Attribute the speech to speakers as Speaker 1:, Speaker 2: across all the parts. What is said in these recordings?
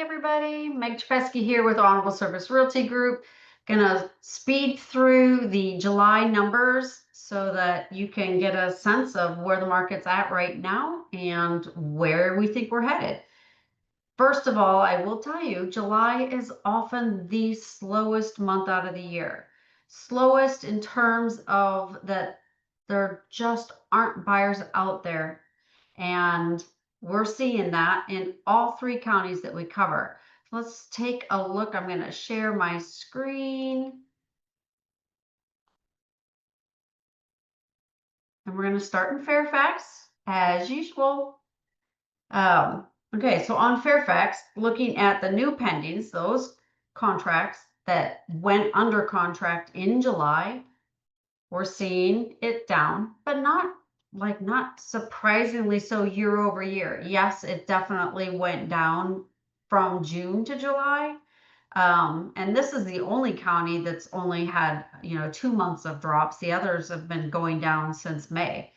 Speaker 1: everybody. Meg Czapiewski here with Honorable Service Realty Group. Gonna speed through the July numbers so that you can get a sense of where the market's at right now and where we think we're headed. First of all, I will tell you, July is often the slowest month out of the year. Slowest in terms of that there just aren't buyers out there. And we're seeing that in all three counties that we cover. Let's take a look. I'm going to share my screen. And we're going to start in Fairfax as usual. Okay, so on Fairfax, looking at the new pendings, those contracts that went under contract in July, we're seeing it down, but not surprisingly so year over year. Yes, it definitely went down from June to July. And this is the only county that's only had, 2 months of drops. The others have been going down since May.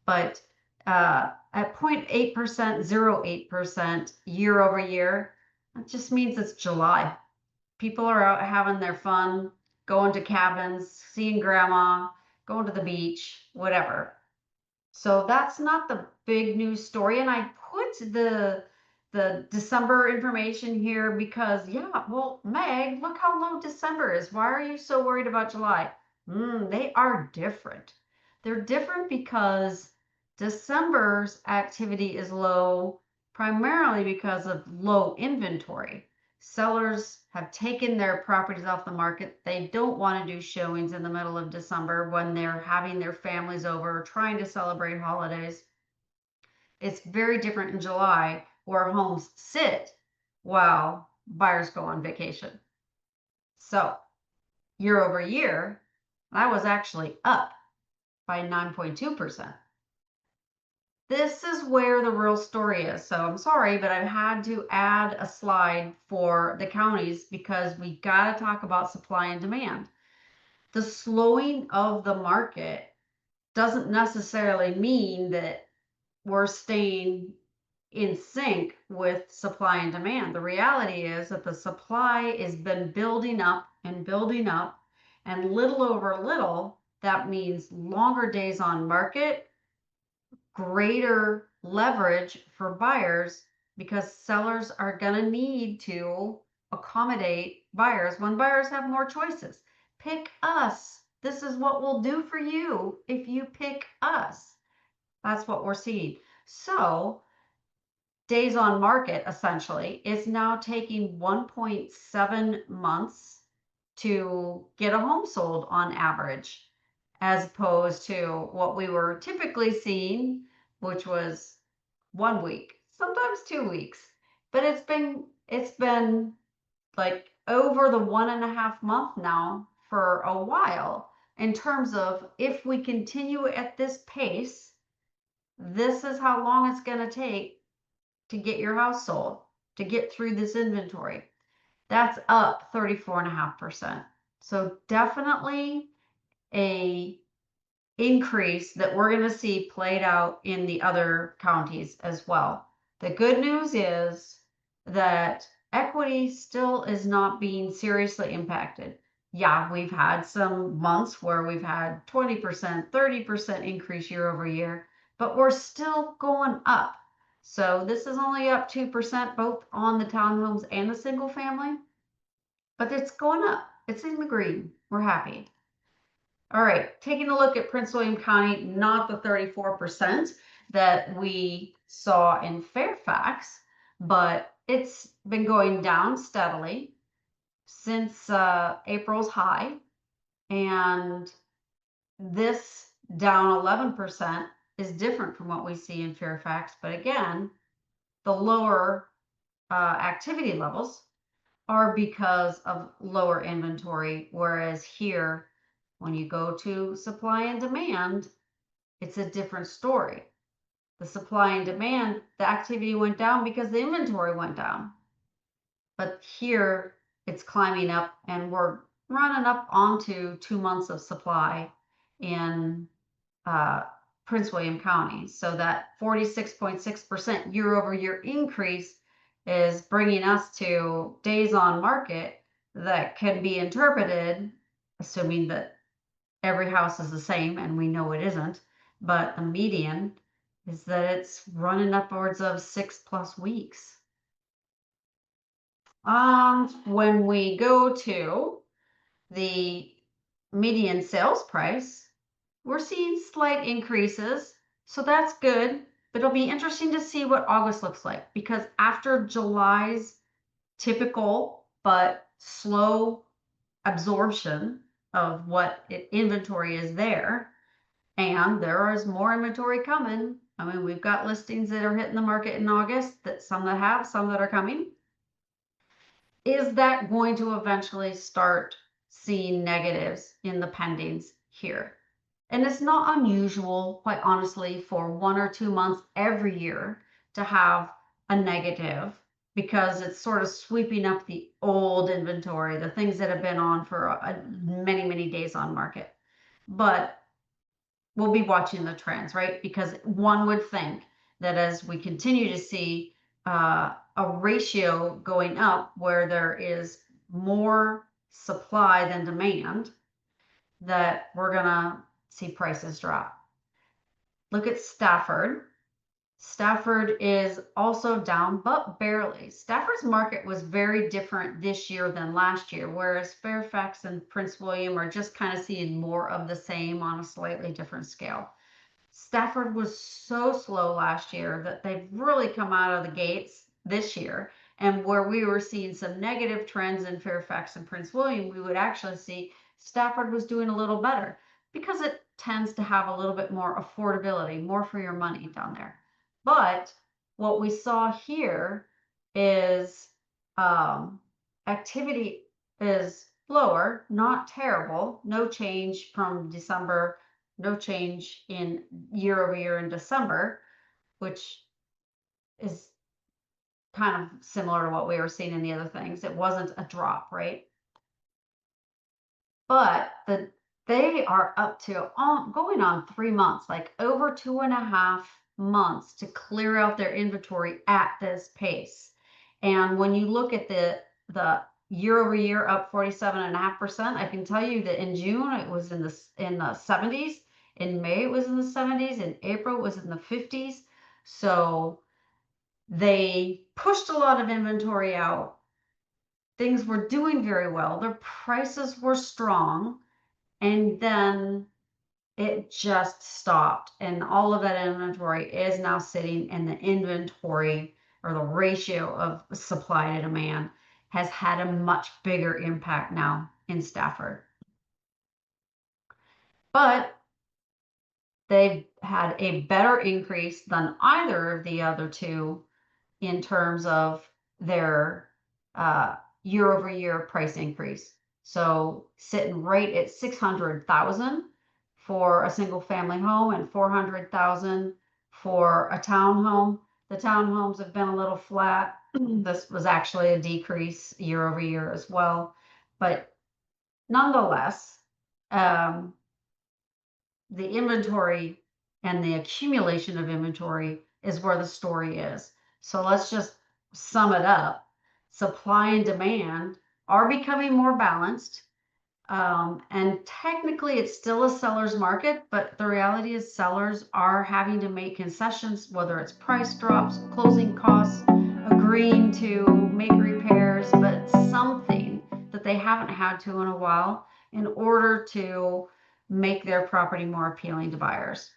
Speaker 1: But at 0.8%, 0.8% year over year, that just means it's July. People are out having their fun, going to cabins, seeing grandma, going to the beach, whatever. So that's not the big news story. And I put the December information here because, yeah, well, Meg, look how low December is. Why are you so worried about July? They are different. They're different because December's activity is low primarily because of low inventory. Sellers have taken their properties off the market. They don't want to do showings in the middle of December when they're having their families over, trying to celebrate holidays. It's very different in July where homes sit while buyers go on vacation. So year over year, that was actually up by 9.2%. This is where the real story is. So I'm sorry, but I've had to add a slide for the counties because we got to talk about supply and demand. The slowing of the market doesn't necessarily mean that we're staying in sync with supply and demand. The reality is that the supply has been building up, and little over little, that means longer days on market, greater leverage for buyers because sellers are going to need to accommodate buyers when buyers have more choices. Pick us. This is what we'll do for you if you pick us. That's what we're seeing. So days on market essentially is now taking 1.7 months to get a home sold on average, as opposed to what we were typically seeing, which was 1 week, sometimes 2 weeks. But it's been like over the 1.5 month now for a while in terms of if we continue at this pace, this is how long it's going to take to get your house sold, to get through this inventory. That's up 34.5%. So definitely a increase that we're going to see played out in the other counties as well. The good news is that equity still is not being seriously impacted. Yeah, we've had some months where we've had 20%, 30% increase year over year, but we're still going up. So this is only up 2% both on the townhomes and the single family, but it's going up. It's in the green. We're happy. All right, taking a look at Prince William County, not the 34% that we saw in Fairfax, but it's been going down steadily since April's high. And this down 11% is different from what we see in Fairfax. But again, the lower activity levels are because of lower inventory, whereas here, when you go to supply and demand, it's a different story. The supply and demand, the activity went down because the inventory went down. But here it's climbing up and we're running up onto 2 months of supply in Prince William County. So that 46.6% year over year increase is bringing us to days on market that can be interpreted, assuming that every house is the same, and we know it isn't, but the median is that it's running upwards of 6+ weeks. When we go to the median sales price, we're seeing slight increases, so that's good. But it'll be interesting to see what August looks like, because after July's typical but slow absorption of what inventory is there, and there is more inventory coming. I mean, we've got listings that are hitting the market in August, that some that have, some that are coming. Is that going to eventually start seeing negatives in the pendings here? And it's not unusual, quite honestly, for 1 or 2 months every year to have a negative, because it's sort of sweeping up the old inventory, the things that have been on for many, many days on market. But we'll be watching the trends, right? Because one would think that as we continue to see a ratio going up where there is more supply than demand, that we're gonna see prices drop. Look at Stafford. Stafford is also down, but barely. Stafford's market was very different this year than last year, whereas Fairfax and Prince William are just kind of seeing more of the same on a slightly different scale. Stafford was so slow last year that they've really come out of the gates this year. And where we were seeing some negative trends in Fairfax and Prince William, we would actually see Stafford was doing a little better, because it tends to have a little bit more affordability, more for your money down there. But what we saw here is activity is lower, not terrible, no change from December, no change in year over year in December, which is kind of similar to what we were seeing in the other things. It wasn't a drop, right? But they are up to going on 3 months, like over 2.5 months to clear out their inventory at this pace. And when you look at the year over year up 47.5%, I can tell you that in June it was in the 70s, in May it was in the 70s, in April it was in the 50s. So they pushed a lot of inventory out. Things were doing very well. Their prices were strong, and then it just stopped. And all of that inventory is now sitting, and the inventory, or the ratio of supply to demand, has had a much bigger impact now in Stafford. But they've had a better increase than either of the other two in terms of their year over year price increase. So sitting right at 600,000 for a single family home and 400,000 for a townhome. The townhomes have been a little flat. This was actually a decrease year over year as well, but nonetheless, the inventory and the accumulation of inventory is where the story is. So let's just sum it up. Supply and demand are becoming more balanced. And technically it's still a seller's market, but the reality is sellers are having to make concessions, whether it's price drops, closing costs, agreeing to make repairs, but something that they haven't had to in a while, in order to make their property more appealing to buyers.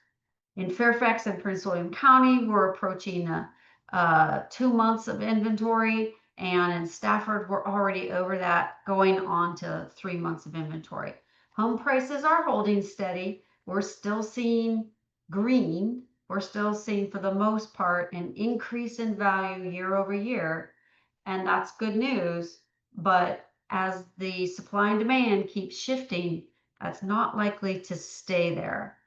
Speaker 1: In Fairfax and Prince William County, we're approaching 2 months of inventory, and in Stafford, we're already over that, going on to 3 months of inventory. Home prices are holding steady. We're still seeing green. We're still seeing, for the most part, an increase in value year over year, and that's good news. But as the supply and demand keeps shifting, that's not likely to stay there.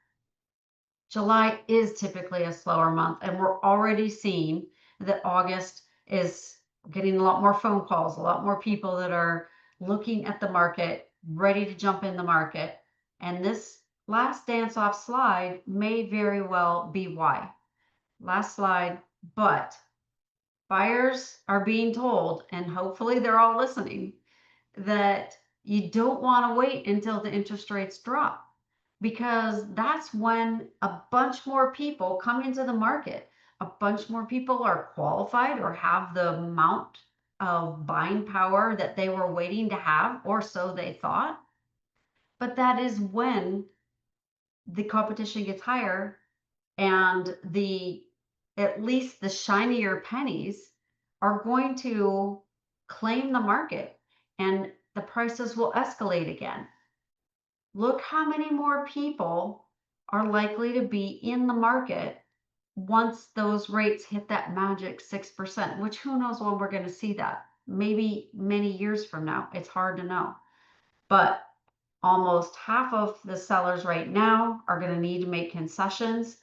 Speaker 1: July is typically a slower month, and we're already seeing that August is getting a lot more phone calls, a lot more people that are looking at the market, ready to jump in the market. And this last dance-off slide may very well be why. Last slide, but Buyers are being told, and hopefully they're all listening, that you don't want to wait until the interest rates drop, because that's when a bunch more people come into the market. A bunch more people are qualified or have the amount of buying power that they were waiting to have, or so they thought. But that is when the competition gets higher, and the at least the shinier pennies are going to claim the market, and the prices will escalate again. Look how many more people are likely to be in the market once those rates hit that magic 6%, which who knows when we're going to see that. Maybe many years from now. It's hard to know. But almost half of the sellers right now are going to need to make concessions.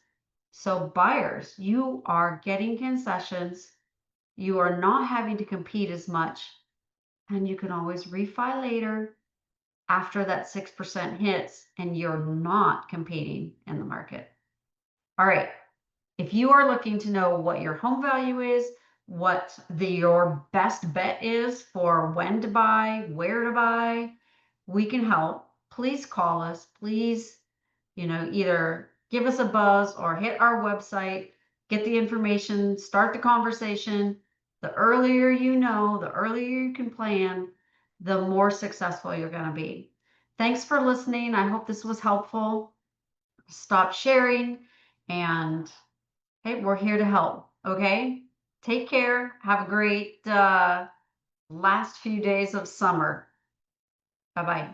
Speaker 1: So buyers, you are getting concessions. You are not having to compete as much, and you can always refi later after that 6% hits and you're not competing in the market. All right. If you are looking to know what your home value is, what your best bet is for when to buy, where to buy, we can help. Please call us. Please, either give us a buzz or hit our website, get the information, start the conversation. The earlier you know, the earlier you can plan, the more successful you're going to be. Thanks for listening. I hope this was helpful. Stop sharing, and hey, we're here to help. Okay. Take care. Have a great last few days of summer. Bye bye.